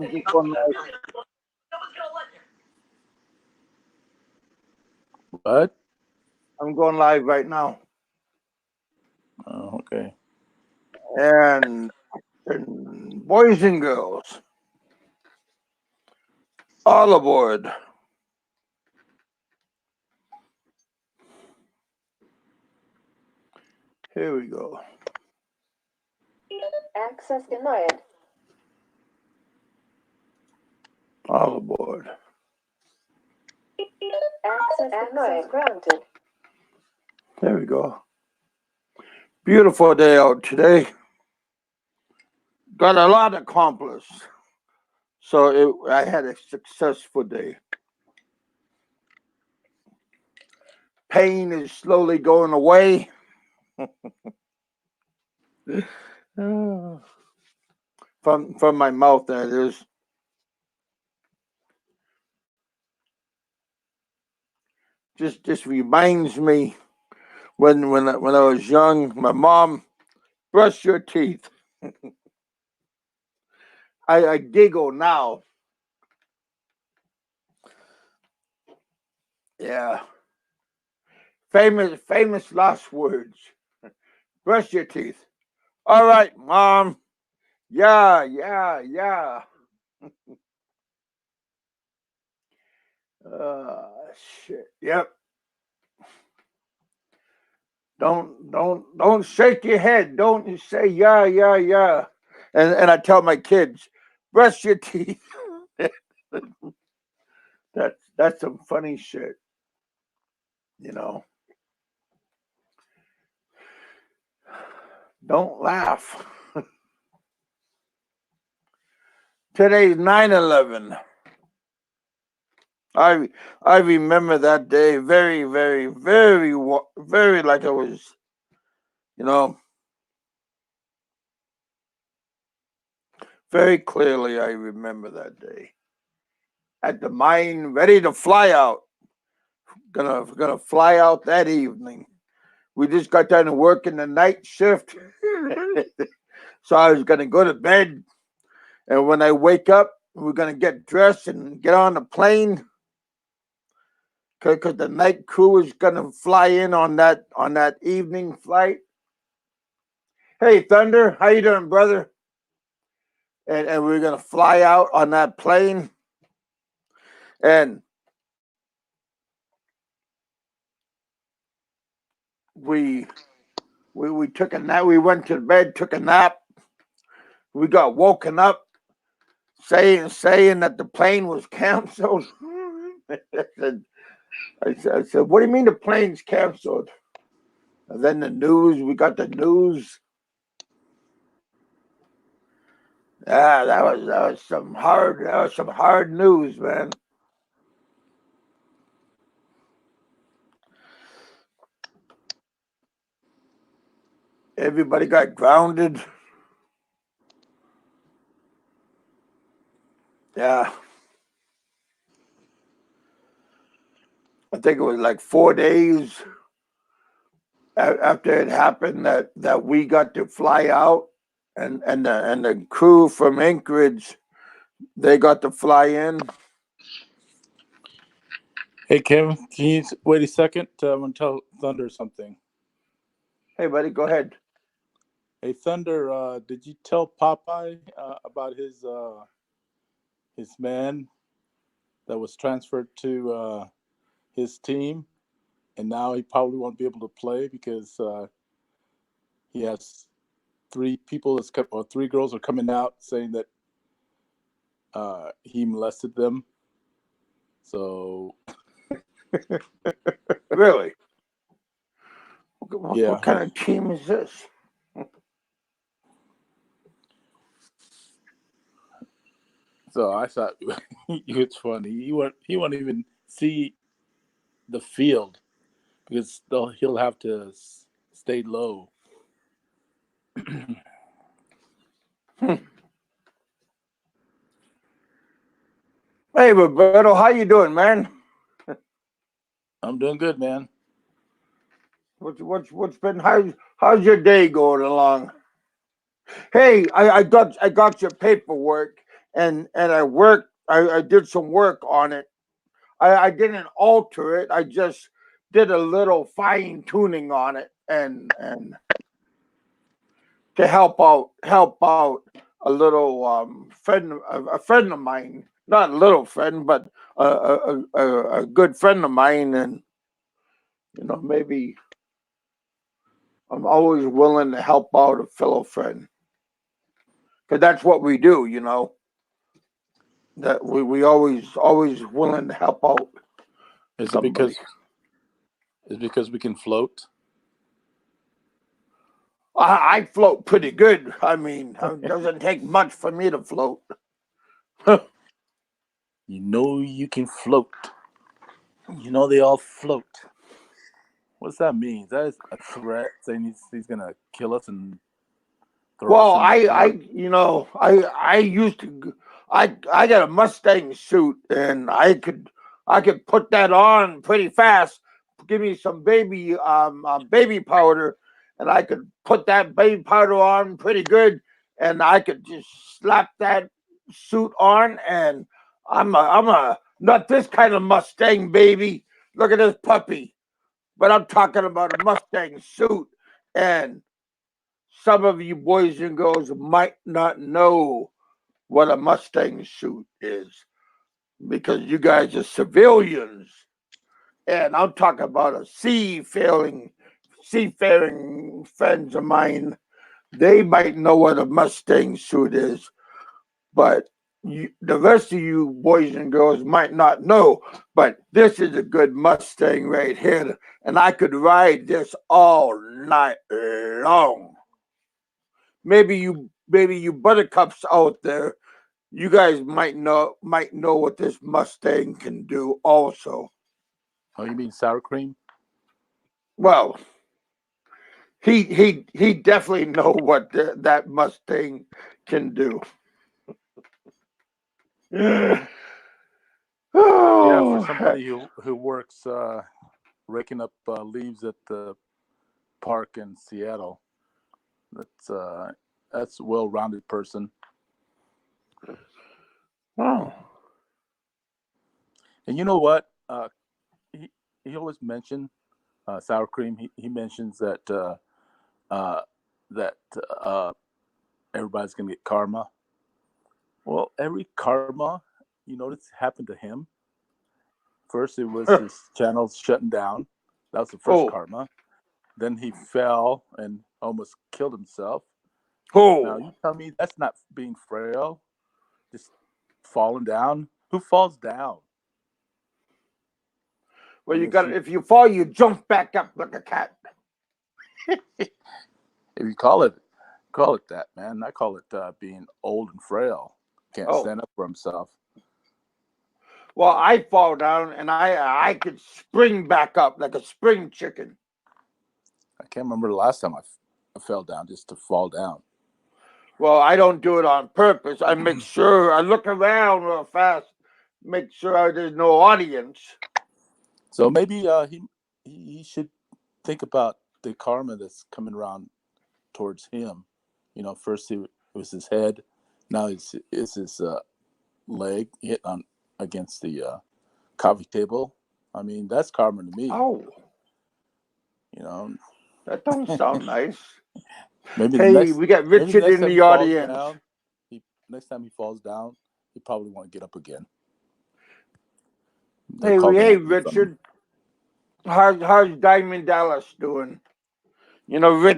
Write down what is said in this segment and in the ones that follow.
Just going live. What? I'm going live right now. Oh, okay. And boys and girls, all aboard. Here we go. Access denied. All aboard. Access granted. There we go. Beautiful day out today. Got a lot accomplished. So I had a successful day. Pain is slowly going away. From my mouth, that is. Just reminds me when I was young, my mom, brush your teeth. I giggle now. Yeah. Famous last words. Brush your teeth. All right, Mom. Yeah. Shit. Yep. Don't shake your head. Don't say yeah. And I tell my kids, brush your teeth. That's some funny shit. You know. Don't laugh. Today's 9/11. I remember that day very like it was, you know, very clearly. I remember that day. At the mine, ready to fly out. Gonna fly out that evening. We just got done working the night shift, so I was gonna go to bed. And when I wake up, we're gonna get dressed and get on the plane because the night crew is gonna fly in on that evening flight. Hey, Thunder, how you doing, brother? And we're gonna fly out on that plane, and we took a nap. We went to bed, took a nap. We got woken up saying that the plane was canceled. I said, what do you mean the plane's canceled? And then we got the news. Yeah, that was some hard news, man. Everybody got grounded. Yeah. I think it was like 4 days after it happened that we got to fly out, and the crew from Anchorage, they got to fly in. Hey, Kevin, can you wait a second? I want to tell Thunder something. Hey, buddy, go ahead. Hey, Thunder, did you tell Popeye about his man that was transferred to his team, and now he probably won't be able to play because he has three girls are coming out saying that he molested them. So, Really? Yeah. What kind of team is this? So I thought it's funny. He won't even see the field because he'll have to stay low. Hey, Roberto, how you doing, man? I'm doing good, man. What's been how's your day going along? Hey, I got your paperwork, and I worked. I did some work on it. I didn't alter it. I just did a little fine tuning on it, and to help out a little friend, a friend of mine, not a little friend, but a good friend of mine, and maybe I'm always willing to help out a fellow friend because that's what we do. That we always willing to help out Is it somebody. because we can float? I float pretty good. I mean, it doesn't take much for me to float. You know you can float. You know they all float. What's that mean? That is a threat saying he's gonna kill us and throw us Well, in the water. I used to, I got a Mustang suit, and I could put that on pretty fast. Give me some baby powder, and I could put that baby powder on pretty good, and I could just slap that suit on, and I'm a not this kind of Mustang baby. Look at this puppy, but I'm talking about a Mustang suit, and some of you boys and girls might not know what a Mustang suit is because you guys are civilians. And I'm talking about a seafaring friends of mine. They might know what a Mustang suit is, but the rest of you boys and girls might not know. But this is a good Mustang right here, and I could ride this all night long. Maybe you buttercups out there, you guys might know what this Mustang can do also. Oh, you mean sour cream? Well, he definitely know what that Mustang can do. Yeah, for Oh, heck. somebody who works raking up leaves at the park in Seattle, that's uh, that's a well-rounded person. Oh, And you know what? He he always mentioned sour cream. He mentions uh, that everybody's gonna get karma. Well, every karma you notice happened to him. First, it was his channel shutting down. That was the first oh, karma. Then he fell and almost killed himself. Now oh. you tell me that's not being frail, just falling down. Who falls down Well, you unless got you, if you fall, you jump back up like a cat. if you call it that, man. I call it being old and frail, can't Oh, stand up for himself. well, I fall down and I could spring back up like a spring chicken. I can't remember the last time I fell down just to fall down. Well, I don't do it on purpose. I make sure I look around real fast, make sure there's no audience. So maybe he should think about the karma that's coming around towards him. You know, first it was his head, now it's his leg hit on against the coffee table. I mean, that's karma to me. Oh, You know, that don't sound nice. maybe the Hey, next we got maybe the Richard next in time he the falls audience. down, he next time he falls down, he probably won't get up again. The Hey, karma hey, won't be from him. Richard. How's Diamond Dallas doing?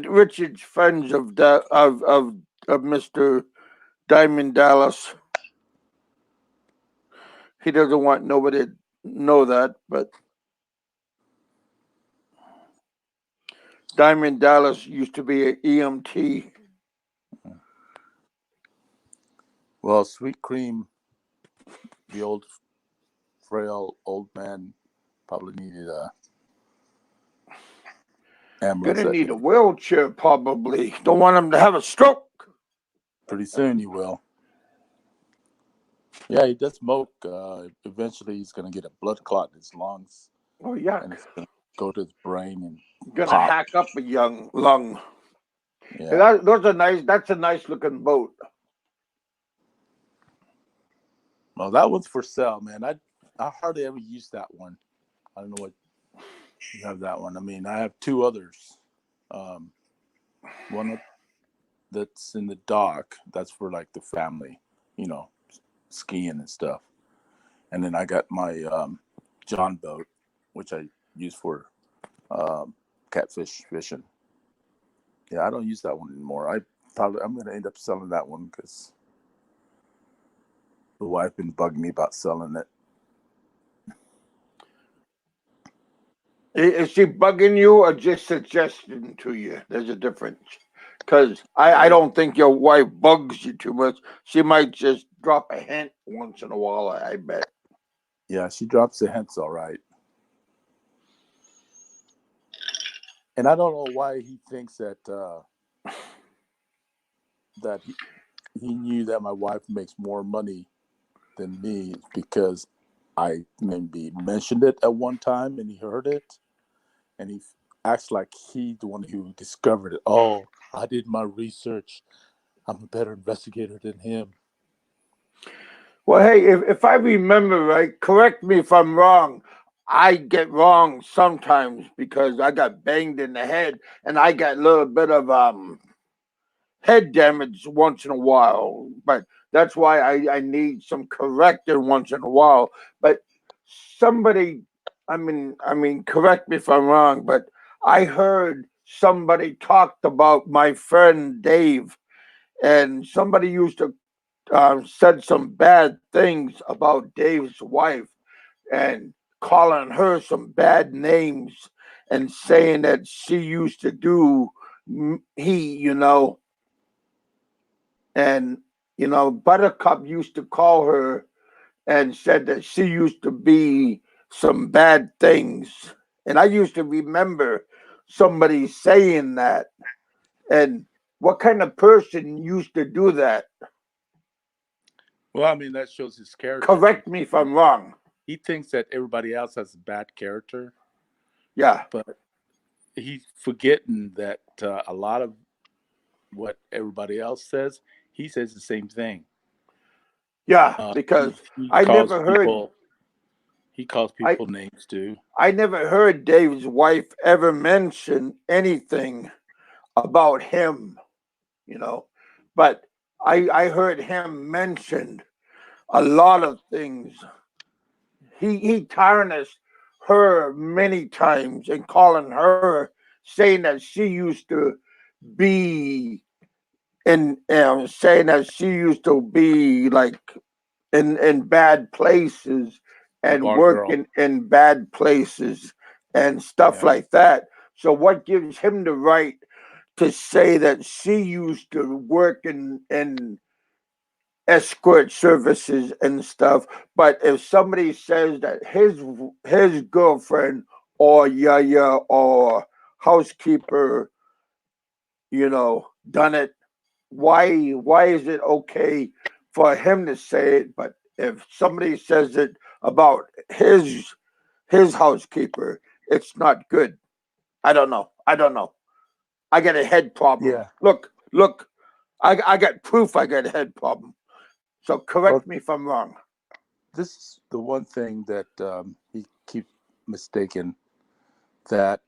Richard's friends of Mister Diamond Dallas. He doesn't want nobody to know that, but Diamond Dallas used to be an EMT. Well, Sweet Cream, the old frail old man, probably needed a ambulance Gonna that need a day. wheelchair probably. Don't want him to have a stroke. Pretty soon he will. Yeah, he does smoke. Eventually, he's going to get a blood clot in his lungs, Oh and yuck! it's going to go to his brain and Gonna pop. hack up a young lung. Hey, Yeah. those are nice. That's a nice looking boat. Well, that one's for sale, man. I hardly ever use that one. I don't know what you have that one. I mean, I have two others. One that's in the dock. That's for like the family, skiing and stuff. And then I got my John boat, which I use for catfish fishing. Yeah, I don't use that one anymore. I'm going to end up selling that one because the wife been bugging me about selling it. Is she bugging you or just suggesting to you? There's a difference. Because I don't think your wife bugs you too much. She might just drop a hint once in a while, I bet. Yeah, she drops the hints all right. And I don't know why he thinks that that he knew that my wife makes more money than me because I maybe mentioned it at one time and he heard it and he acts like he's the one who discovered it. Oh, I did my research. I'm a better investigator than him. Well, hey, if I remember right, correct me if I'm wrong. I get wrong sometimes because I got banged in the head and I got a little bit of head damage once in a while. But that's why I need some correcting once in a while. But somebody, I mean, correct me if I'm wrong, but I heard somebody talked about my friend Dave, and somebody used to said some bad things about Dave's wife and calling her some bad names and saying that she used to do and Buttercup used to call her and said that she used to be some bad things. And I used to remember somebody saying that. And what kind of person used to do that? Well, I mean, that shows his character. Correct me if I'm wrong. He thinks that everybody else has a bad character, Yeah. but he's forgetting that a lot of what everybody else says, he says the same thing. Yeah, Uh, because he, he I calls never heard people he calls I people names too. I never heard Dave's wife ever mention anything about him, you know. But I heard him mention a lot of things. He tarnished her many times and calling her saying that she used to be saying that she used to be like in bad places A and bar girl. working in bad places and stuff Yeah. like that. So what gives him the right to say that she used to work in escort services and stuff? But if somebody says that his girlfriend or yaya or housekeeper, done it, why is it okay for him to say it, but if somebody says it about his housekeeper, it's not good? I don't know. I got a head problem. Yeah. Look, I got proof I got a head problem. So correct Well, me if I'm wrong. this is the one thing that he keeps mistaken, that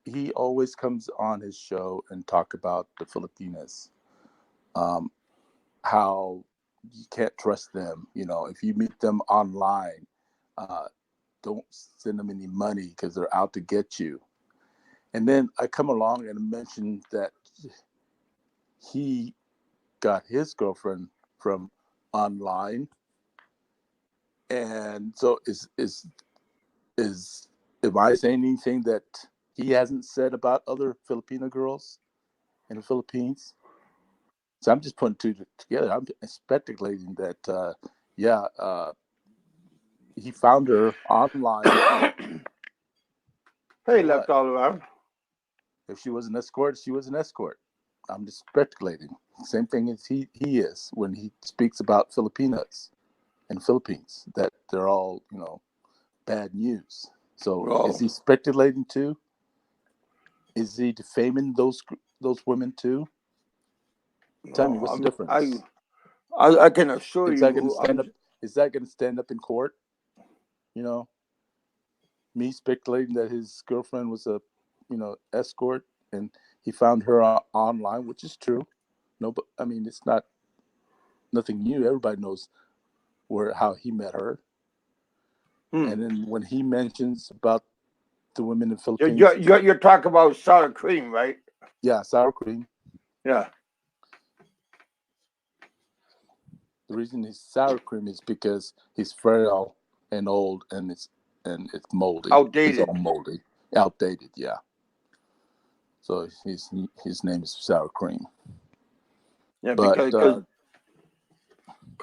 he always comes on his show and talk about the Filipinas, um, how you can't trust them. If you meet them online, uh, don't send them any money because they're out to get you. And then I come along and mention that he got his girlfriend from online, and so is am I saying anything that he hasn't said about other Filipino girls in the Philippines? So I'm just putting two together. I'm speculating that, yeah, he found her online. So Hey, what? left all around. If she was an escort, she was an escort. I'm just speculating. Same thing as he is when he speaks about Filipinas and Philippines, that they're all, bad news. So is Well, he speculating too? Is he defaming those women too? Tell me, no, what's the I difference? I can assure Is that going to you, stand up? is that going to stand up in court? You know, me speculating that his girlfriend was a, escort, and he found her online, which is true. No, but I mean, it's not nothing new. Everybody knows how he met her. And then when he mentions about the women in the Philippines, You're talking about sour cream, right? yeah, sour cream. Yeah. The reason he's sour cream is because he's frail and old, and it's moldy. Outdated. He's all moldy, outdated. Yeah. So his name is sour cream. Yeah, but because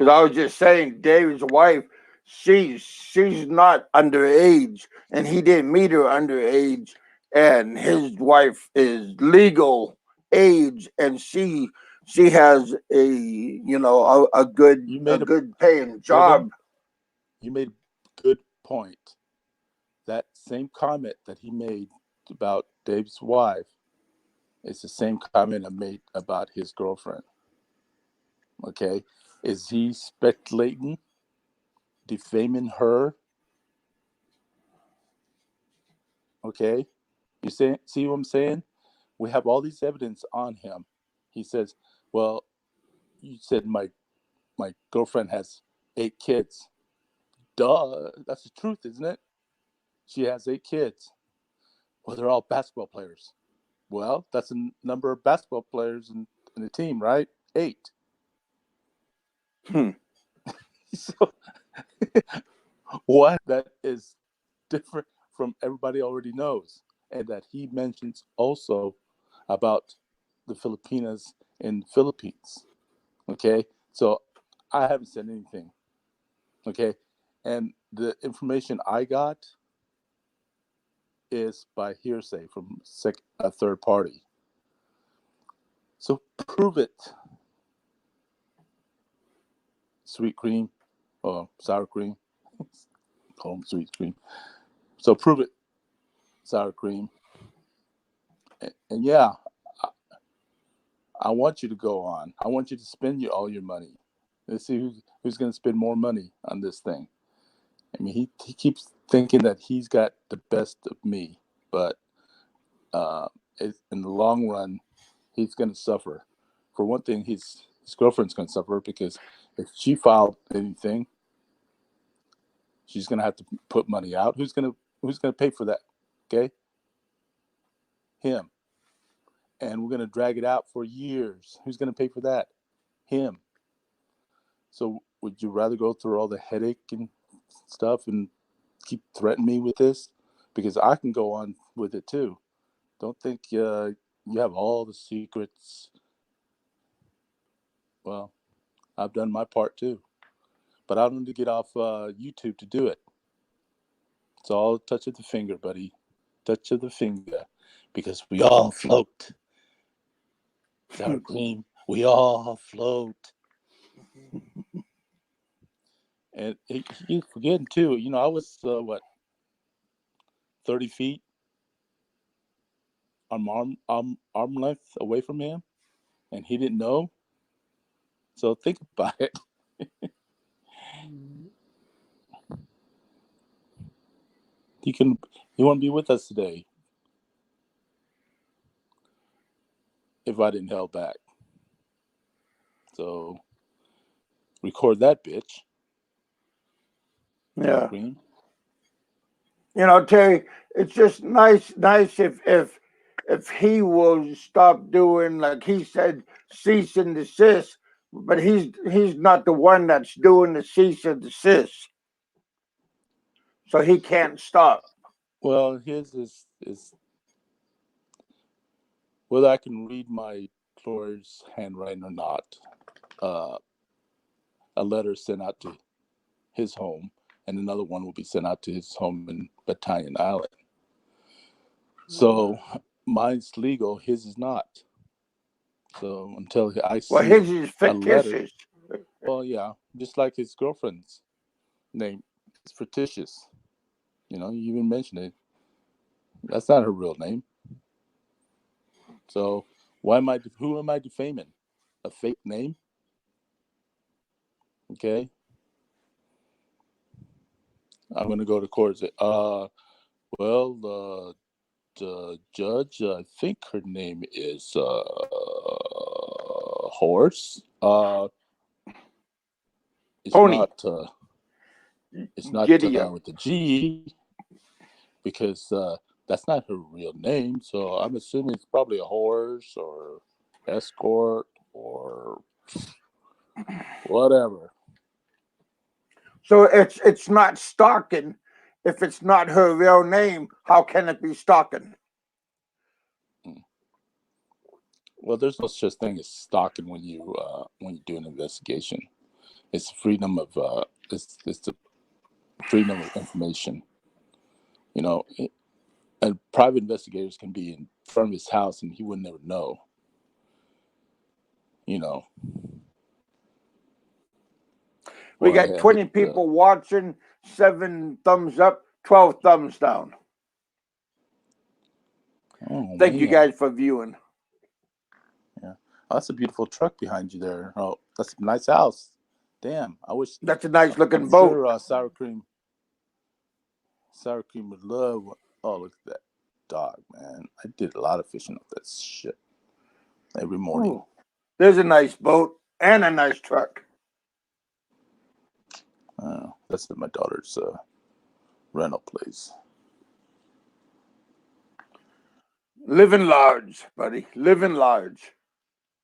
I was just saying, David's wife, she's not underage, and he didn't meet her underage, and his wife is legal age, and she has a good paying job. You made a good point. That same comment that he made about Dave's wife is the same comment I made about his girlfriend. Okay, is he speculating, defaming her? Okay, you see what I'm saying? We have all these evidence on him. He says, "Well, you said my girlfriend has 8 kids." Duh, that's the truth, isn't it? She has 8 kids. Well, they're all basketball players. Well, that's a number of basketball players in the team, right? 8. So what that is different from everybody already knows, and that he mentions also about the Filipinas in the Philippines. Okay, so I haven't said anything. Okay, and the information I got is by hearsay from a third party. So prove it, sweet cream or sour cream. Call them sweet cream. So prove it, sour cream. And yeah, I want you to go on. I want you to spend all your money. Let's see who's going to spend more money on this thing. I mean, he keeps thinking that he's got the best of me, but in the long run, he's going to suffer. For one thing, his girlfriend's going to suffer because if she filed anything, she's going to have to put money out. Who's going to pay for that? Okay, him. And we're going to drag it out for years. Who's going to pay for that? Him. So would you rather go through all the headache and stuff and keep threatening me with this? Because I can go on with it too. Don't think you have all the secrets. Well, I've done my part too. But I don't need to get off YouTube to do it. It's all a touch of the finger, buddy. Touch of the finger. Because we all float. Sour cream. We all float. And he's forgetting too. I was 30 feet arm length away from him, and he didn't know. So think about it. He won't be with us today if I didn't held back. So record that, bitch. Yeah. Green. Terry, it's just nice if he will stop doing, like he said, cease and desist, but he's not the one that's doing the cease and desist, so he can't stop. Well, his is whether I can read my lawyer's handwriting or not. A letter sent out to his home, and another one will be sent out to his home in Battalion Island. So mine's legal, his is not. So until I Well, see his is a letter, fictitious. well, yeah, just like his girlfriend's name, it's fictitious. You even mentioned it. That's not her real name. So who am I defaming? A fake name? Okay. I'm going to go to court. Well, the judge, I think her name is Horse. It's Pony. not. It's not Giddy up. with the G, because that's not her real name. So I'm assuming it's probably a horse or escort or whatever. So it's not stalking. If it's not her real name, how can it be stalking? Well, there's no such thing as stalking when you do an investigation. It's freedom of it's the freedom of information. You know, and private investigators can be in front of his house and he would never know. You know, We or I got had 20 people watching, 7 thumbs up, 12 thumbs down. oh Thank you man, guys for viewing. yeah, oh, that's a beautiful truck behind you there. Oh, that's a nice house. Damn, I wish. That's a nice I'm looking boat. sure sour cream would love. Oh, look at that dog, man! I did a lot of fishing with that shit every morning. Ooh, there's a nice boat and a nice truck. That's my daughter's rental place. Living large, buddy. Living large.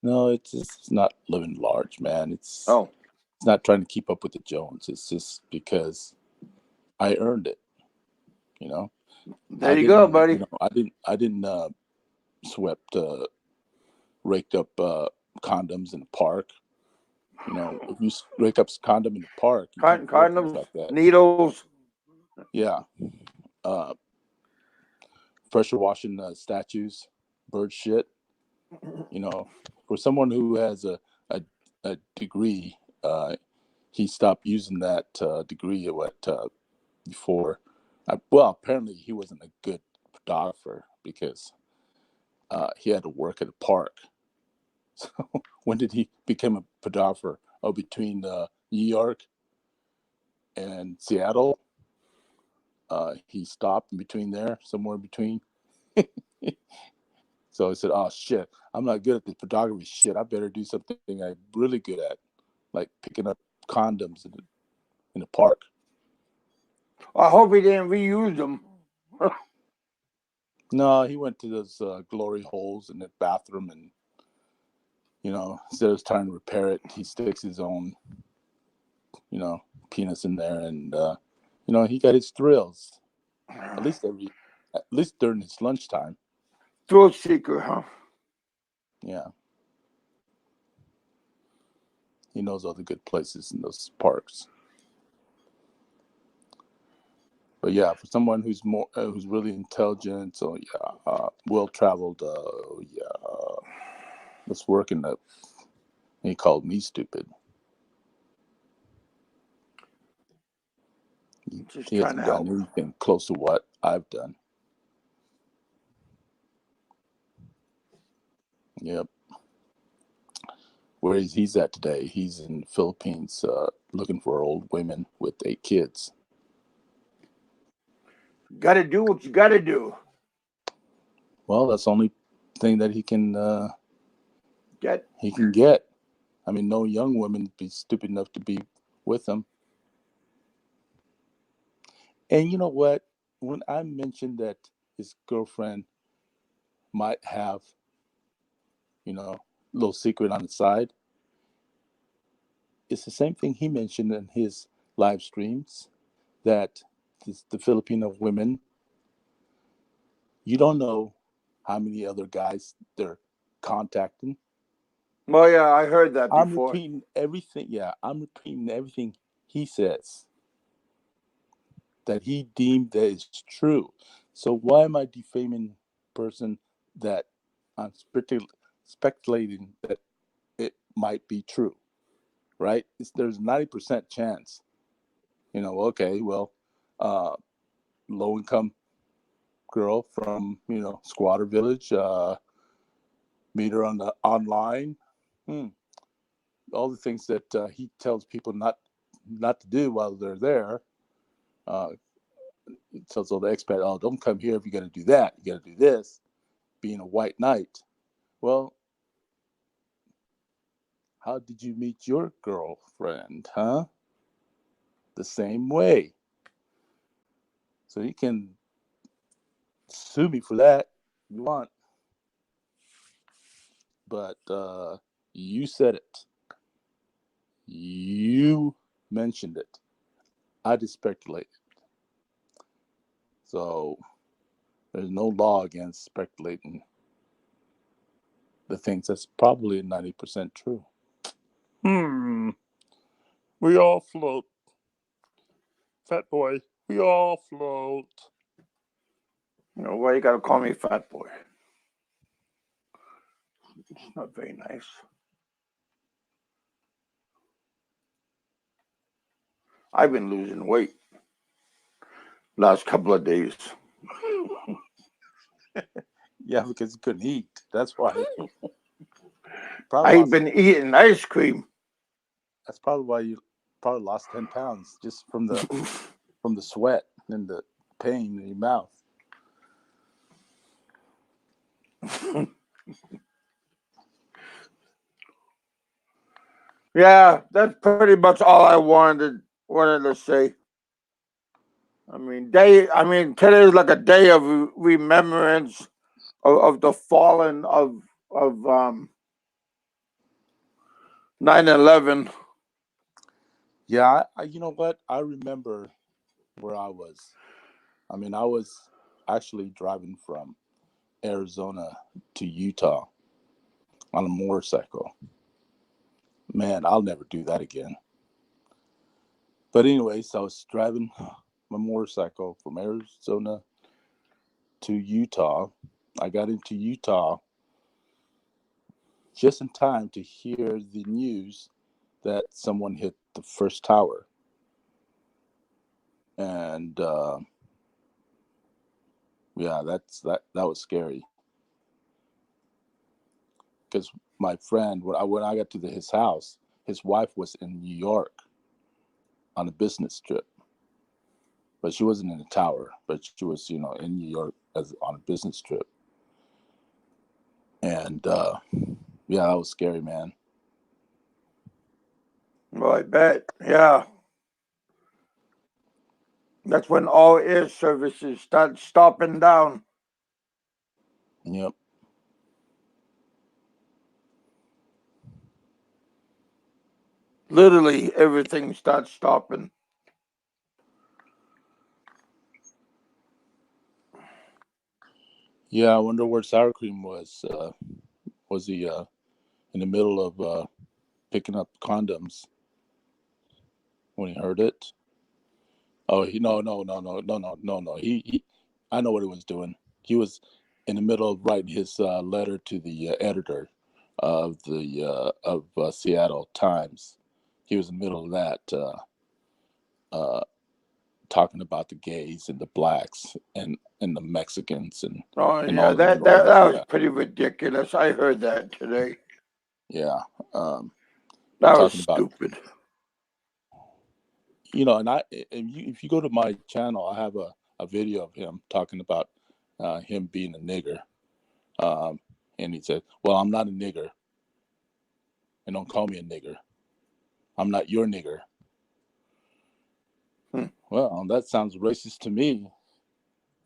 No, it's not living large, man. It's Oh, not trying to keep up with the Jones. It's just because I earned it. You know, there you go, buddy. I didn't swept raked up condoms in the park. You know, if you rake up condom in the park, you can't afford things Condoms, like that. needles. Yeah, pressure washing statues, bird shit. You know, for someone who has a degree, he stopped using that degree before. Well, apparently he wasn't a good photographer because he had to work at a park. So when did he become a photographer? Oh, between New York and Seattle. He stopped in between there, somewhere in between. So I said, "Oh shit, I'm not good at the photography shit. I better do something I'm really good at, like picking up condoms in the park." I hope he didn't reuse them. No, he went to those glory holes in the bathroom, and instead of trying to repair it, he sticks his own, penis in there, and he got his thrills. At least during his lunchtime. Thrill seeker, huh? Yeah, he knows all the good places in those parks. But yeah, for someone who's really intelligent, so yeah, well traveled, let's work in the. He called me stupid. Just He trying to hasn't help. done anything close to what I've done. Yep. Where he's at today, he's in the Philippines looking for old women with 8 kids. Gotta do what you gotta do. Well, that's the only thing that he can Get. get. I mean, no young woman would be stupid enough to be with him. And you know what? When I mentioned that his girlfriend might have, a little secret on the side, it's the same thing he mentioned in his live streams, that the Filipino women, you don't know how many other guys they're contacting. Well, yeah, I heard that I'm before. repeating everything. Yeah, I'm repeating everything he says that he deemed that is true. So why am I defaming person that I'm speculating that it might be true, right? There's 90% chance. Okay, well, low income girl from squatter village, meet her on the online. All the things that he tells people not to do while they're there. Uh, so the expat, oh, don't come here if you're going to do that. You got to do this. Being a white knight. Well, how did you meet your girlfriend, huh? The same way. So you can sue me for that if you want. But you said it. You mentioned it. I just speculated. So there's no law against speculating the things that's probably 90% true. We all float. Fat boy, we all float. You know, why you gotta call me fat boy? It's not very nice. I've been losing weight last couple of days. Yeah, because you couldn't eat. That's why. I've been eating ice cream. That's probably why you probably lost 10 pounds just from the sweat and the pain in your mouth. Yeah, that's pretty much all I wanted to say. I mean, today is like a day of remembrance of the fallen of 9/11. Yeah, you know what? I remember where I was. I mean, I was actually driving from Arizona to Utah on a motorcycle. Man, I'll never do that again. But anyways, I was driving my motorcycle from Arizona to Utah. I got into Utah just in time to hear the news that someone hit the first tower. And yeah, that was scary. Because my friend, when I got to his house, his wife was in New York on a business trip, but she wasn't in the tower. But she was, in New York on a business trip, and yeah, that was scary, man. Well, I bet. Yeah. That's when all air services start stopping down. Yep. Literally, everything starts stopping. Yeah, I wonder where sour cream was. Was he in the middle of picking up condoms when he heard it? Oh, no. He I know what he was doing. He was in the middle of writing his letter to the editor of the Seattle Times. He was in the middle of that, talking about the gays and the blacks and the Mexicans and Oh and yeah, all the that minorities. was Yeah, pretty ridiculous. I heard that today. yeah. And That was talking about, stupid. if you go to my channel, I have a video of him talking about him being a nigger. And he said, "Well, I'm not a nigger, and don't call me a nigger. I'm not your nigger." Well, that sounds racist to me.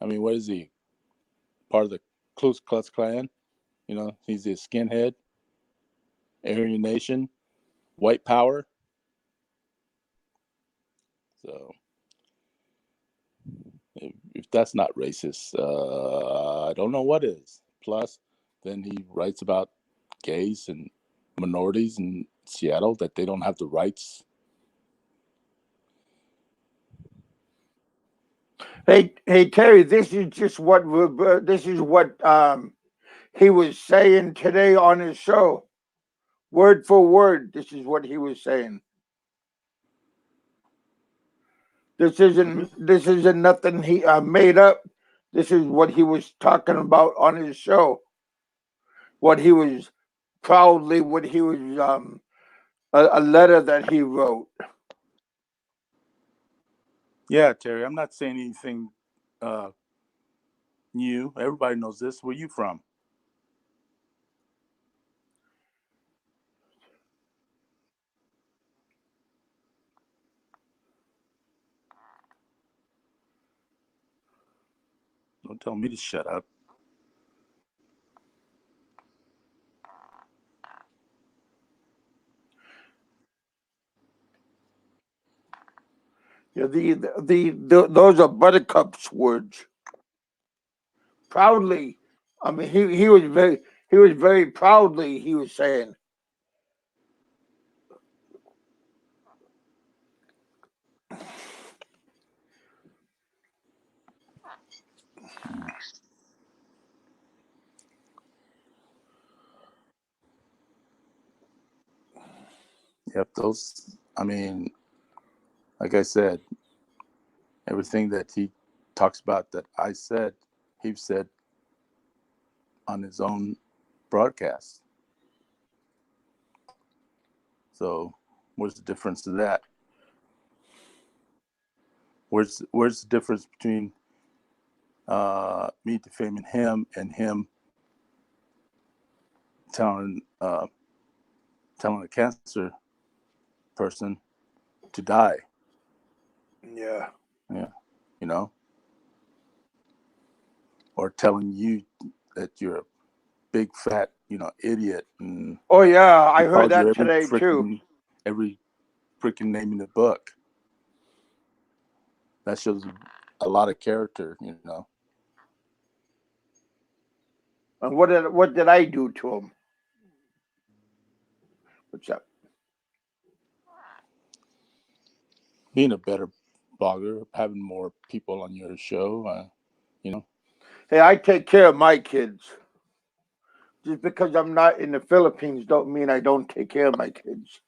I mean, what is he? Part of the Ku Klux Klan? He's a skinhead, Aryan Nation, white power. So if that's not racist, I don't know what is. Plus, then he writes about gays and minorities in Seattle that they don't have the rights. Hey, Terry. This is what he was saying today on his show, word for word. This is what he was saying. This isn't nothing he made up. This is what he was talking about on his show. What he was a letter that he wrote. Yeah, Terry, I'm not saying anything new. Everybody knows this. Where you from? Don't tell me to shut up. Yeah, those are Buttercup's words. Proudly, I mean, he was very proudly he was saying. Yep, those, I mean, like I said, everything that he talks about that I said, he said on his own broadcast. So where's the difference to that? Where's the difference between me defaming him and him telling telling a cancer person to die? Yeah. Yeah, you know, or telling you that you're a big fat, idiot, and Oh yeah, I he heard called you that today too. every freaking name in the book. That shows a lot of character. And what did I do to him? What's up? Being a better blogger, having more people on your show, Hey, I take care of my kids. Just because I'm not in the Philippines don't mean I don't take care of my kids.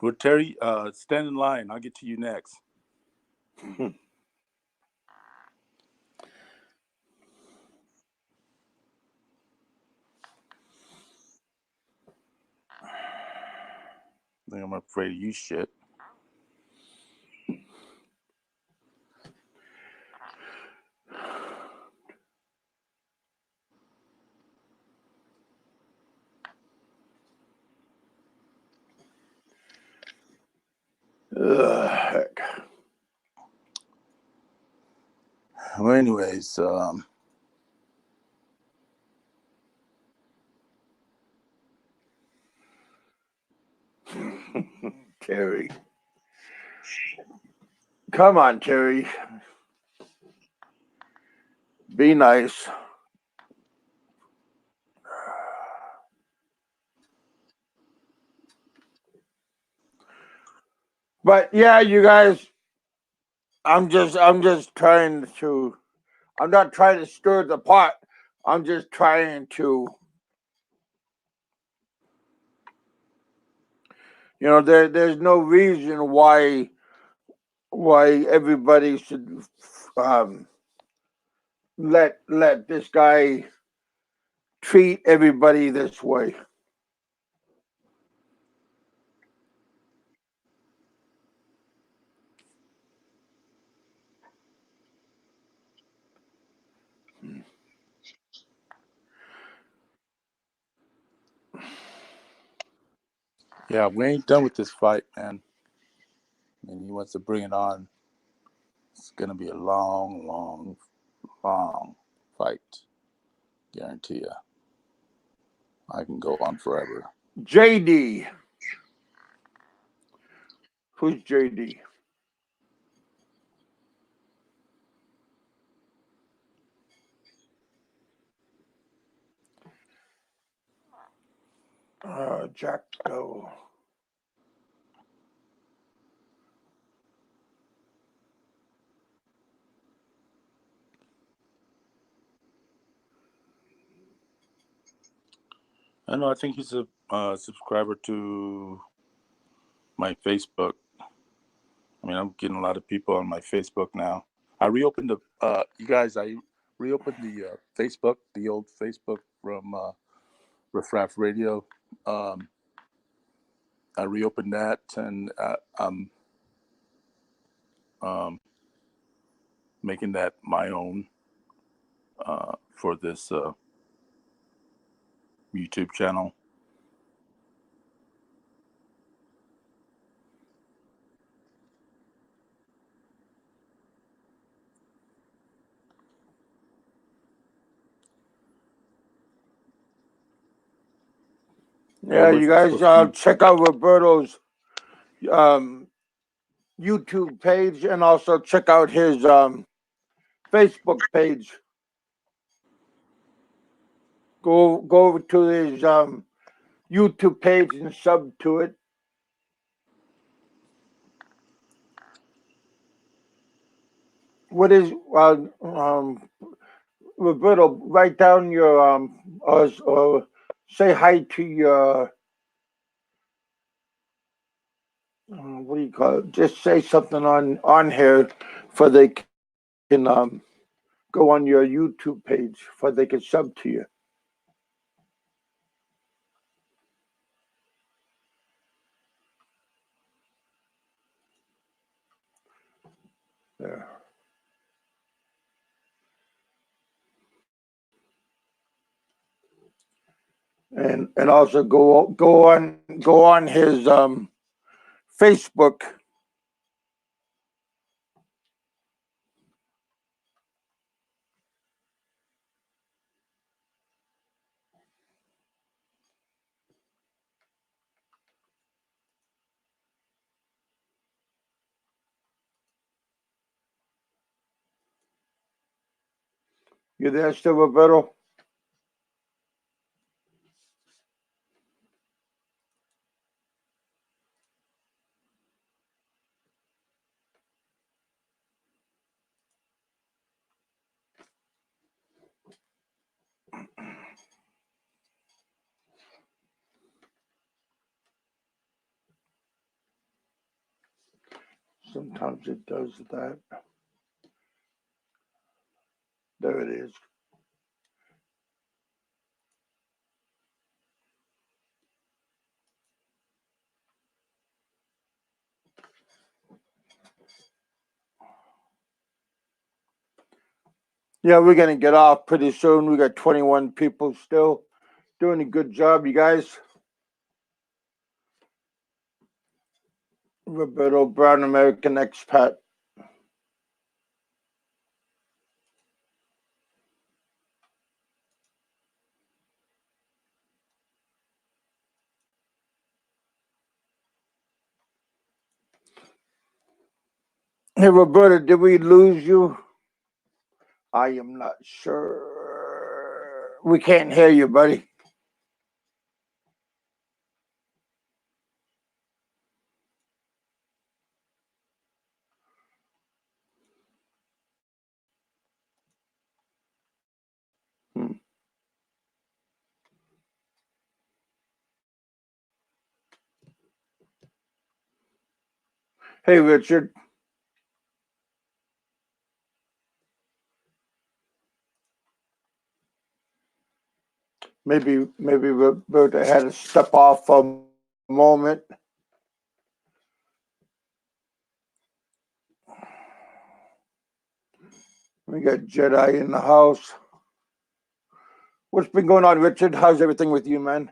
we're Terry. Stand in line. I'll get to you next. I think I'm afraid of you, shit. Heck. Well, anyways, Terry. Come on, Terry. Be nice. But yeah, you guys, I'm just trying to I'm not trying to stir the pot. I'm just trying to there's no reason why everybody should um let this guy treat everybody this way. yeah, we ain't done with this fight, man. And he wants to bring it on. It's gonna be a long, long, long fight. Guarantee you. I can go on forever. JD. Who's JD? Jack Doe. I know. I think he's a subscriber to my Facebook I mean, I'm getting a lot of people on my Facebook now. I reopened the you guys. I reopened the Facebook, the old Facebook from Riffraff Radio. Um, I reopened that, and I'm making that my own for this YouTube channel. Yeah, you guys check out Roberto's YouTube page and also check out his Facebook page. Go over to his YouTube page and sub to it. What is Roberto? Write down your or say hi to your what do you call it? Just say something on here for they can go on your YouTube page for they can sub to you. There. And also go on his Facebook. You there still, Roberto? Sometimes it does that. There it is. Yeah, we're gonna get off pretty soon. We got 21 people still doing a good job, you guys. Roberto Brown, American expat. Hey, Roberta, did we lose you? I am not sure. We can't hear you, buddy. Hey, Richard. Maybe Roberta had to step off for a moment. We got Jedi in the house. What's been going on, Richard? How's everything with you, man?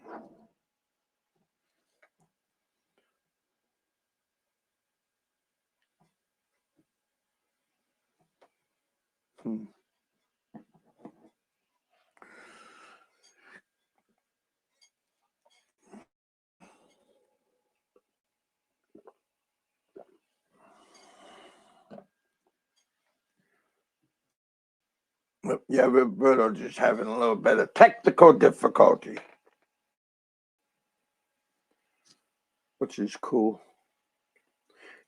Yeah, Roberto just having a little bit of technical difficulty, which is cool.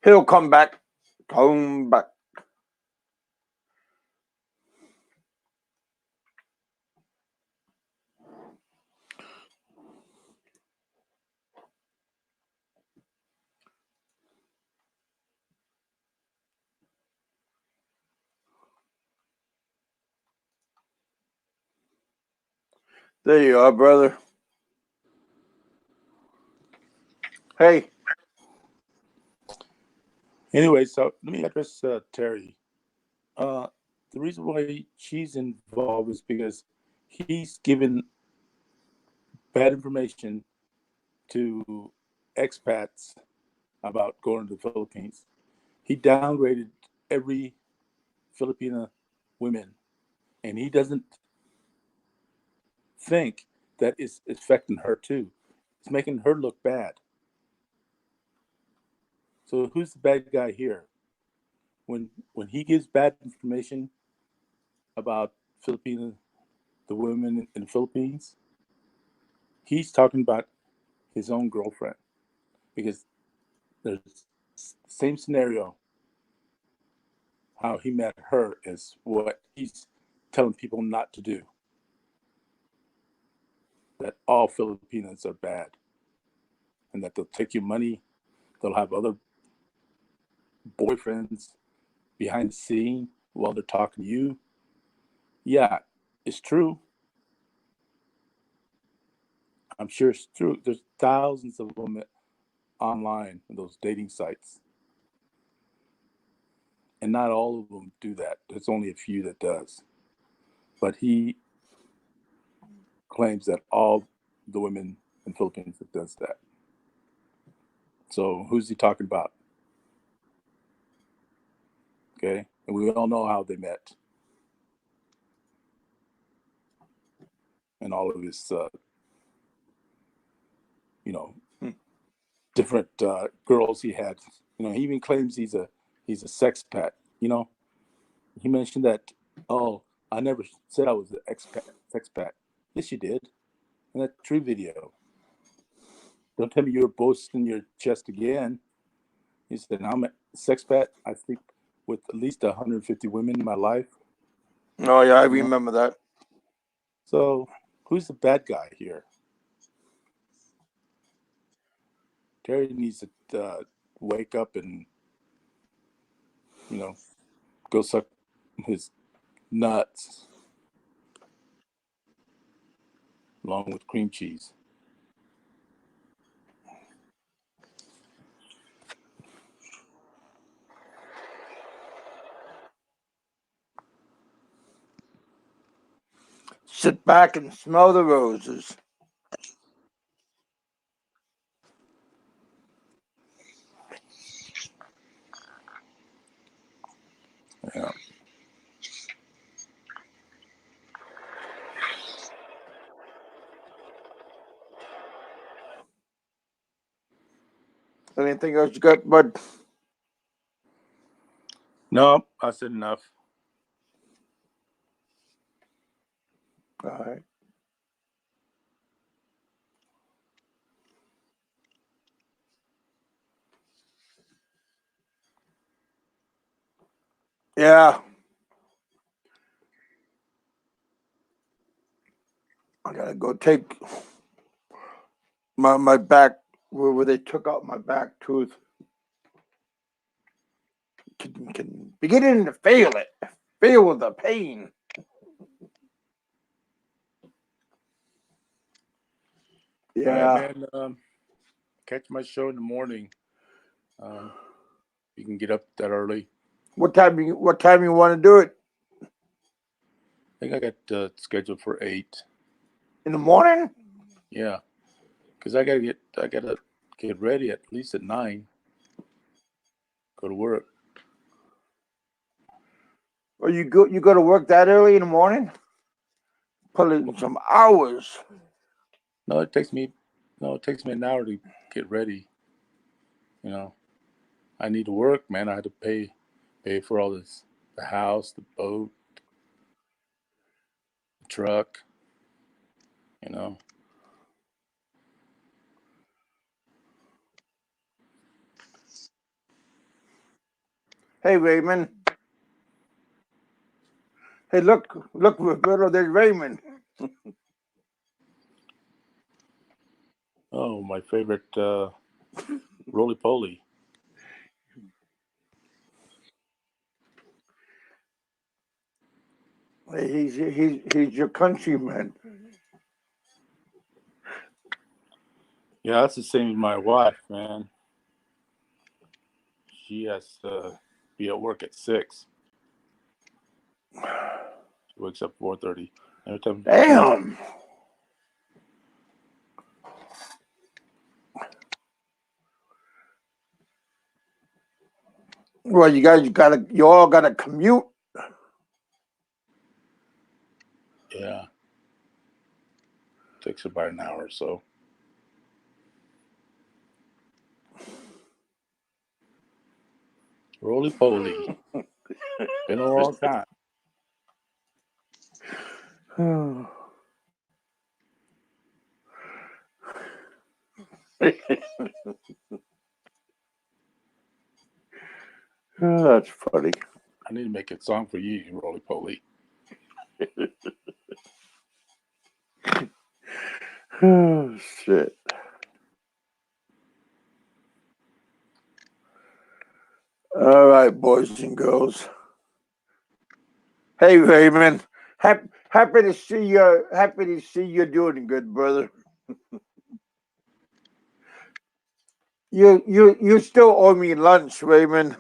He'll come back. Come back. There you are, brother. Hey. Anyway, so let me address Terry. The reason why she's involved is because he's given bad information to expats about going to the Philippines. He downgraded every Filipina women, and he doesn't think that it's affecting her too. It's making her look bad. So who's the bad guy here? When he gives bad information about Filipina, the women in the Philippines, he's talking about his own girlfriend because there's the same scenario how he met her is what he's telling people not to do. That all Filipinos are bad and that they'll take your money, they'll have other boyfriends behind the scene while they're talking to you. Yeah, it's true. I'm sure it's true. There's thousands of them online in those dating sites. And not all of them do that. There's only a few that does. But he claims that all the women in the Philippines that does that. So who's he talking about? Okay, and we all know how they met, and all of his, different girls he had. He even claims he's a sex pet. He mentioned that. Oh, I never said I was an sex pet. Yes, you did in that tree video. Don't tell me you were boasting your chest again. He said, I'm a sex pet. I sleep with at least 150 women in my life. Oh, yeah, I remember that. So who's the bad guy here? Terry needs to wake up and, go suck his nuts along with cream cheese. Sit back and smell the roses. Yeah. Anything else you got, bud? No, I said enough. All right. Yeah. I gotta go take my back where they took out my back tooth. Can beginning to feel it. Feel the pain. Yeah. All right, man. Catch my show in the morning. You can get up that early. What time you want to do it? I think I got scheduled for 8. In the morning? Yeah, because I gotta get ready at least at 9. Go to work. Or you go to work that early in the morning? Put in some hours. No, it takes me an hour to get ready. I need to work, man. I had to pay for all this, the house, the boat, the truck. You know. Hey, Raymond. Hey, look, Roberto, there's Raymond. Oh, my favorite roly poly. He's your countryman. Yeah, that's the same as my wife, man. She has to be at work at 6. She wakes up 4:30 every time. Damn. Well, you all gotta commute. Yeah, takes about an hour or so. Roly poly. Been a long time. Oh, that's funny. I need to make a song for you, Roly poly. Oh, shit. All right, boys and girls. Hey, Raymond. Happy to see you. Happy to see you doing good, brother. You still owe me lunch, Raymond.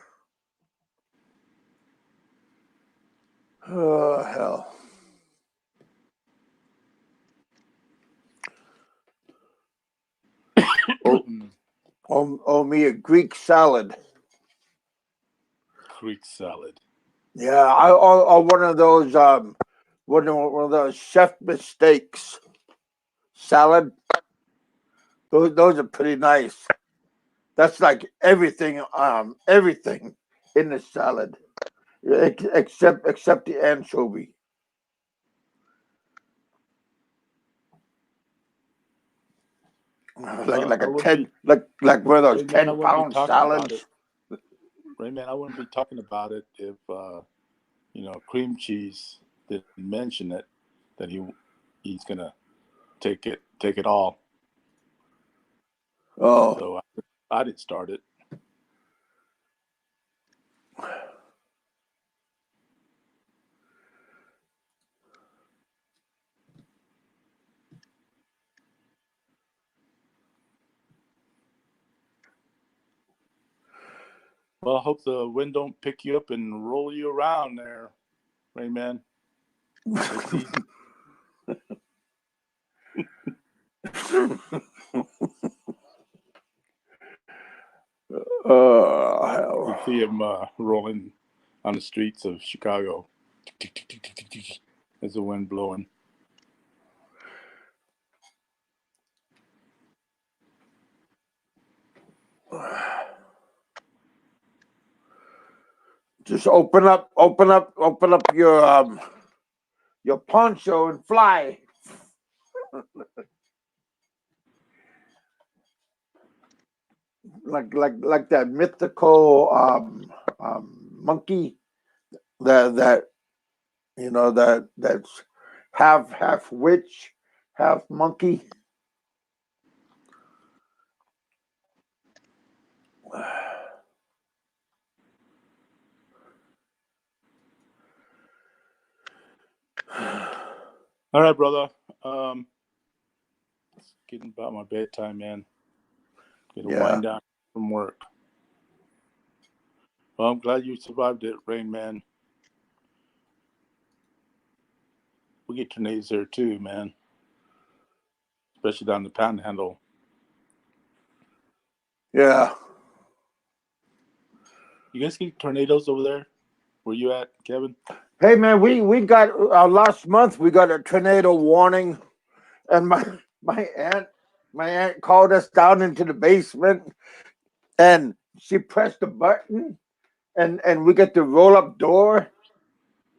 Oh hell. Owe me a Greek salad. Greek salad. Yeah, I one of those one of those chef mistakes salad. Those are pretty nice. That's like everything in the salad, except the anchovy. Like I a wouldn't be, 10 like one of those Rayman, I wouldn't be 10-pound talking about it. salads. Rayman, I wouldn't be talking about it if cream cheese didn't mention it. That he's gonna take it all. Oh, So I didn't start it. Well, I hope the wind don't pick you up and roll you around there, Rayman. It's easy. hell. You see him rolling on the streets of Chicago as the wind blowing. Just open up your poncho and fly. like that mythical monkey that that's half witch, half monkey. All right, brother. It's getting about my bedtime, man. Gonna wind down from work. Well, I'm glad you survived it, Rain Man. We get tornadoes there too, man. Especially down the Panhandle. Yeah. You guys get tornadoes over there? Where you at, Kevin? Hey man, we got last month we got a tornado warning, and my aunt called us down into the basement, and she pressed the button, and we get the roll up door.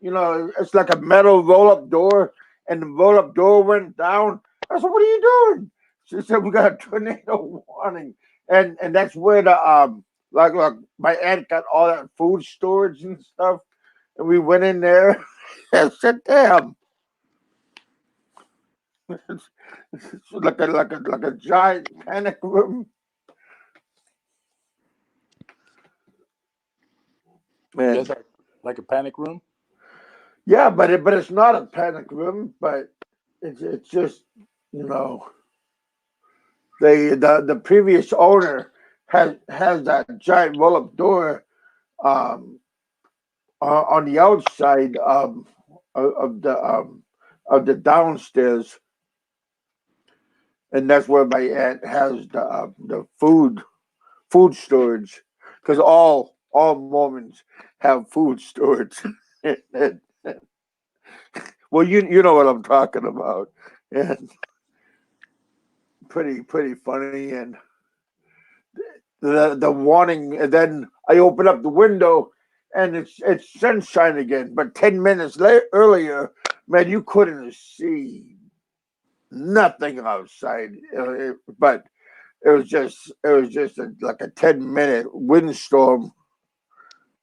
You know, it's like a metal roll up door, and the roll up door went down. I said, "What are you doing?" She said, "We got a tornado warning," and that's where the like my aunt got all that food storage and stuff, and we went in there and said, "Damn." It's like a giant panic room. You guys Man, have like a panic room? yeah, but it's not a panic room, but it's just you know the previous owner has that giant roll up door um, on the outside of the downstairs, and that's where my aunt has the food storage, because all Mormons have food storage. Well, you know what I'm talking about, and pretty funny, and the warning, and then I open up the window, and it's sunshine again. But 10 minutes earlier, man, you couldn't see nothing outside. But it was just like a 10-minute windstorm.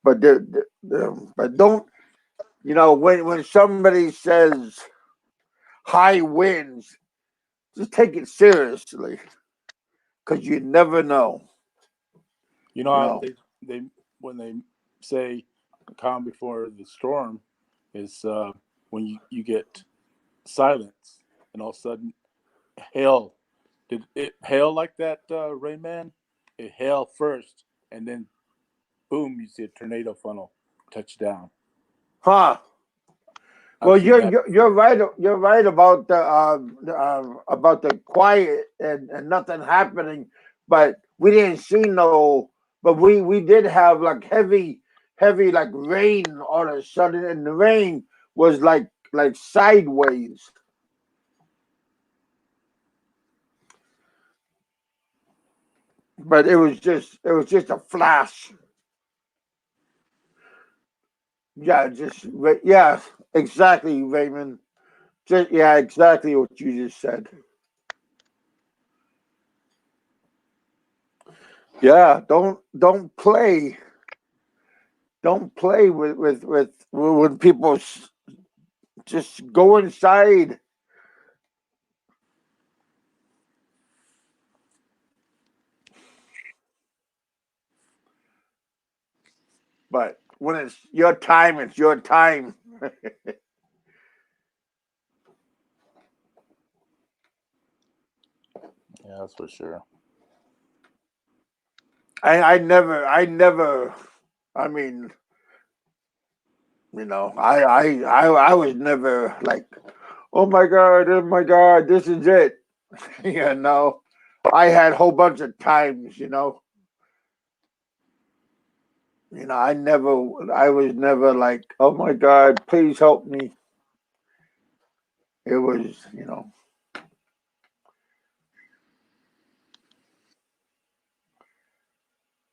But but don't when somebody says high winds, just take it seriously, because you never know. You know You how know. they when they say calm before the storm is when you get silence and all of a sudden hail. Did it hail like that, Rayman? It hailed first, and then boom, you see a tornado funnel touch down. Huh. I've Well, seen that you're before. right. You're right about the quiet and nothing happening, but we didn't see no. But we did have like heavy like rain all of a sudden, and the rain was like sideways. But it was just a flash. Yeah, yeah, exactly, Raymond. Yeah, exactly what you just said. Yeah, don't play with when people just go inside. But when it's your time, it's your time. Yeah, that's for sure. I never. I mean, I was never like, oh my god, this is it. you know, I had a whole bunch of times. I was never like, oh my god, please help me. It was.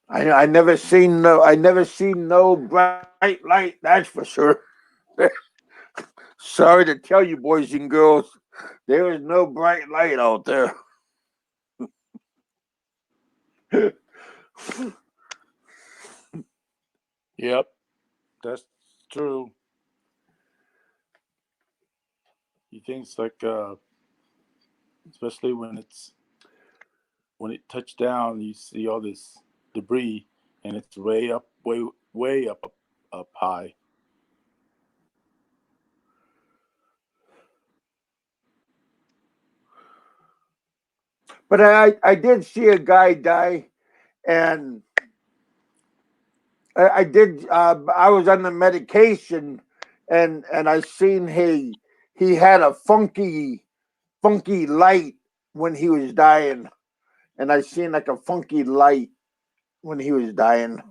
I never seen no bright light. That's for sure. Sorry to tell you, boys and girls, there is no bright light out there. Yep, that's true. You think it's like, especially when it touched down, you see all this debris, and it's way up, way up high. But I did see a guy die, and I was on the medication, and I seen he had a funky light when he was dying, and I seen like a funky light when he was dying.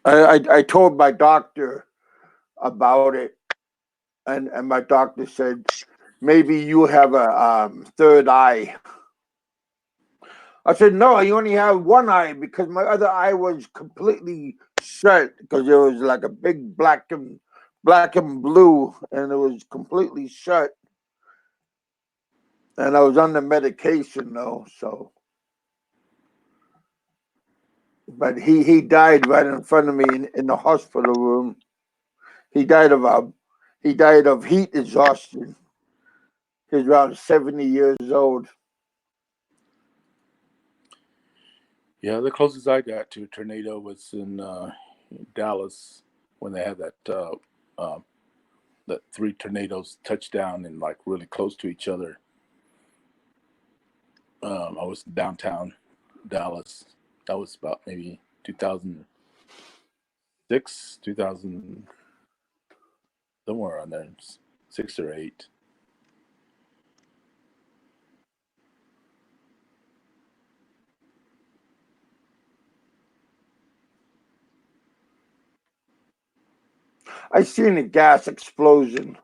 I told my doctor about it, and my doctor said maybe you have a third eye. I said no, you only have one eye, because my other eye was completely shut, because it was like a big black and blue, and it was completely shut. And I was on the medication though, so. But he died right in front of me in the hospital room. He died of heat exhaustion. He was around 70 years old. Yeah, the closest I got to a tornado was in Dallas when they had that that 3 tornadoes touched down and like really close to each other. I was downtown Dallas. That was about maybe 2006, 2000, somewhere around there, 6 or 8. I seen a gas explosion.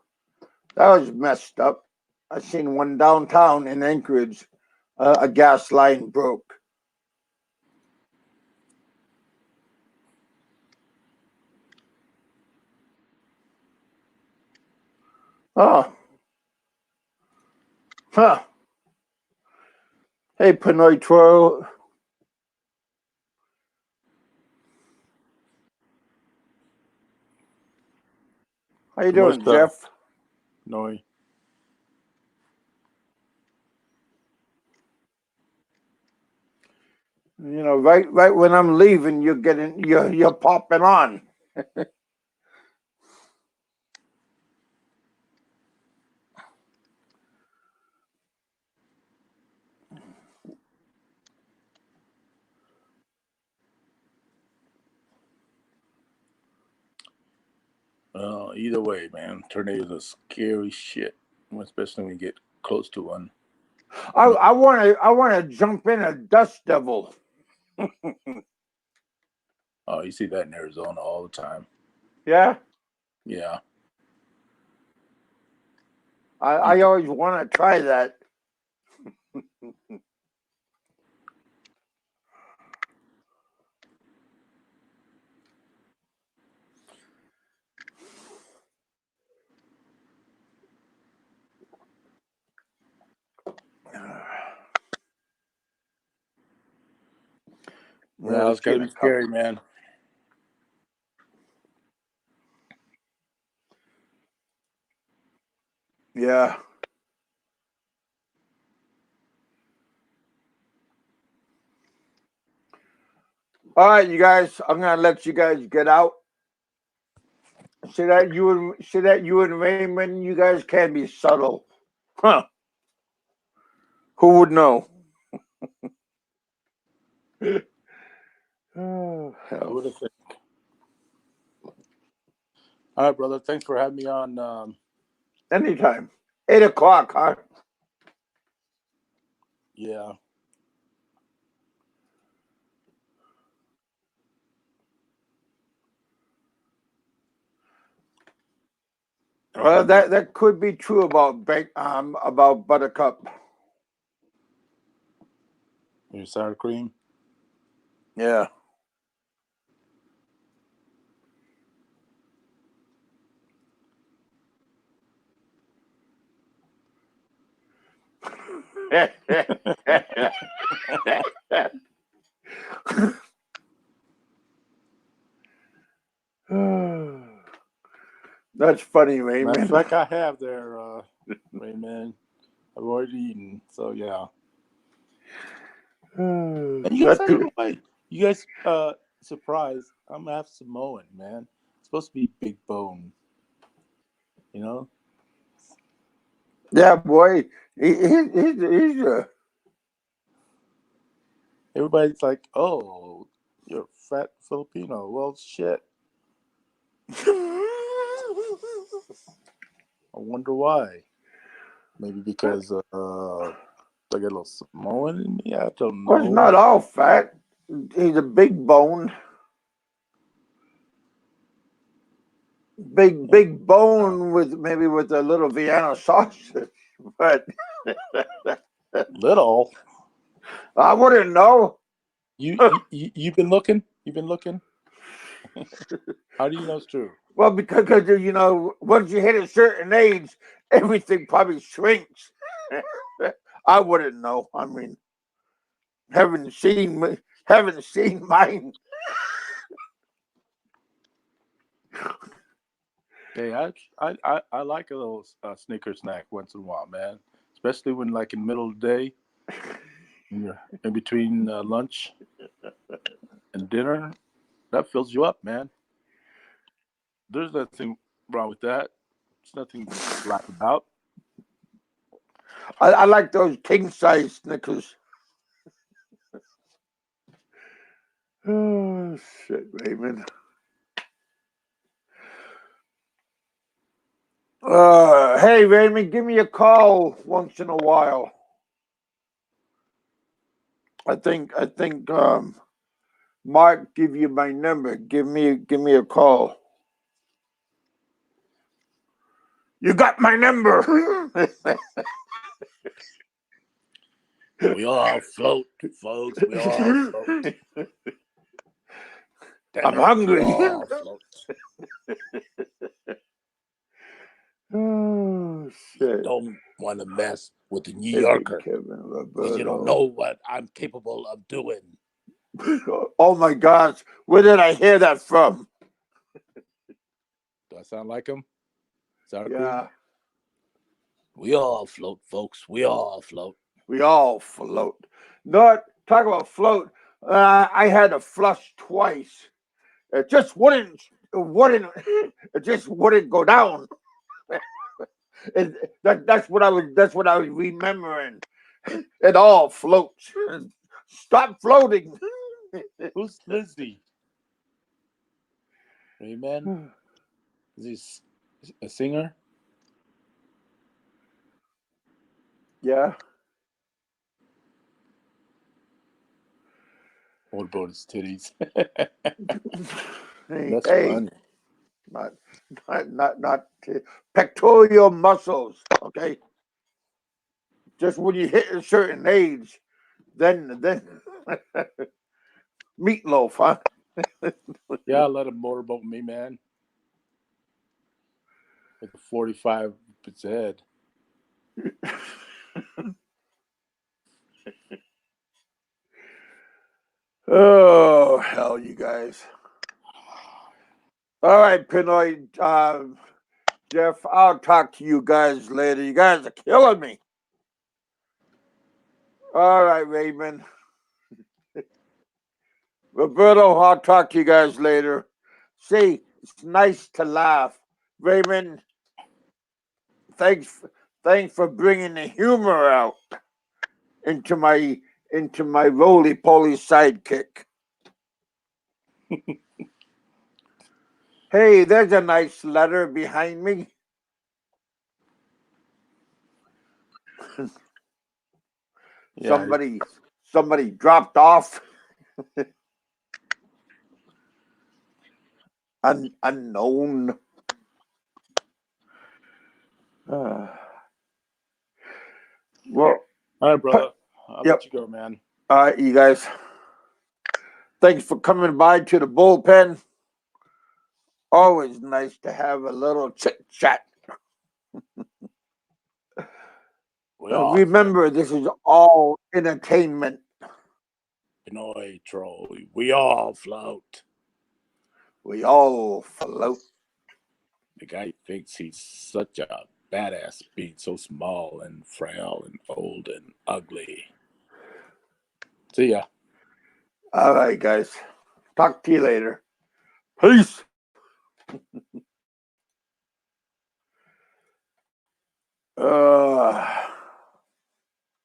That was messed up. I seen one downtown in Anchorage. A gas line broke. Oh. Huh. Hey, Pinoy Toro. How you doing, Jeff? No. You know, right when I'm leaving, you're popping on. Either way, man, tornadoes are scary shit, especially when you get close to one. I wanna jump in a dust devil. Oh, you see that in Arizona all the time. Yeah. Yeah. I always want to try that. Yeah, it's gotta be scary, man. Yeah. All right, you guys. I'm gonna let you guys get out. See that you and Raymond, you guys can be subtle, huh? Who would know? Oh, hell. What do you think? All right, brother. Thanks for having me on. Anytime. 8 o'clock, huh? Yeah. Well, that could be true about Buttercup. Your sour cream. Yeah. That's funny, Matter of Raymond. fact, I have there, Raymond. I've already eaten, so yeah. And you guys, I don't know why. You guys, surprised. I'm half Samoan, man. It's supposed to be big bone. You know? Yeah, boy. He's Everybody's like, oh, you're a fat Filipino. Well, shit. I wonder why. Maybe because I get a little Samoan in me. I don't Well, he's know. not all fat. He's a big bone. Big bone with a little Vienna sausage. But Little. I wouldn't know. You've been looking? You've been looking? How do you know it's true? Well, because you know, once you hit a certain age, everything probably shrinks. I wouldn't know. I mean, haven't seen mine. Hey, I like a little sneaker snack once in a while, man. Especially when, like, in the middle of the day, in between lunch and dinner, that fills you up, man. There's nothing wrong with that. It's nothing to laugh about. I like those king size Snickers. Oh shit, Raymond. Hey Raymond, give me a call once in a while. I think Mark give you my number. Give me a call. You got my number. We all float, folks. We all float. I'm hungry. We all float. Oh shit. Don't want to mess with the New Hey, Yorker Kevin because you don't Roberto. know what I'm capable of doing. Oh my gosh, where did I hear that from? Do I sound like him? Sour Yeah, Cream? We all float, folks. We all float. we all float. Not talk about float. I had to flush twice. It just wouldn't. It just wouldn't go down. That's what I was. That's what I was remembering. It all floats. Stop floating. Who's Lizzie? Amen. Is he a singer? Yeah. What about his titties? Hey, That's funny. not pectoral muscles. Okay. Just when you hit a certain age, then meatloaf, huh? Yeah, let him motorboat me, man. With a 45 its head. Oh hell, you guys. All right, Pinoy, Jeff. I'll talk to you guys later. You guys are killing me. All right, Raymond. Roberto, I'll talk to you guys later. See, it's nice to laugh. Raymond, thanks for bringing the humor out into my roly poly sidekick. Hey, there's a nice letter behind me. Yeah, Somebody dropped off. Unknown. Well, all right, brother. I'll yep. let you go, man. All right, you guys. Thanks for coming by to the bullpen. Always nice to have a little chit chat. We all Remember, this is all entertainment. Pinoy troll. We all float. We all float. The guy thinks he's such a badass being so small and frail and old and ugly. See ya. All right, guys. Talk to you later. Peace.